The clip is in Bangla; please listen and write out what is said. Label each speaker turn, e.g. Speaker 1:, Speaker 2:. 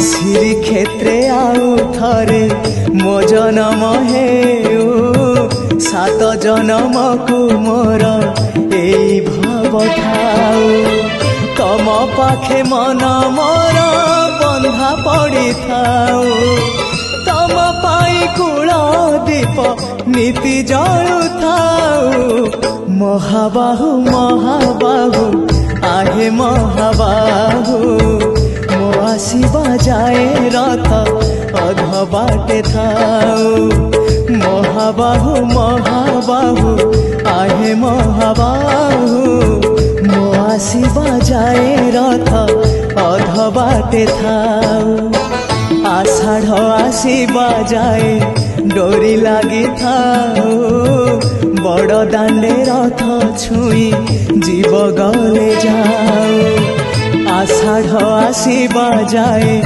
Speaker 1: শ্রীক্ষেত্রে আউ থরে মো জনম হেউ সাত জনমকু মোর এই ভাব ঠাউ তম পাখে মন মোর বন্ধা পড়ি থাউ তম পাই কূল দীপ নীতি জলু থাউ মহাবাহু মহাবাহু आहे মহাবাহু মো আসিবা যায় রথ অধ বাটে থাউ মহাবাহু মহাবাহু आहे মহাবাহু মো আসিবা যায় রথ অধ বাটে থাউ আষাঢ় আসিবা যায় ডোরি লাগি থাউ বড় দাণ্ডে রথ ছুঁই জীব গলে যাও আষাঢ় আসিবা যায়।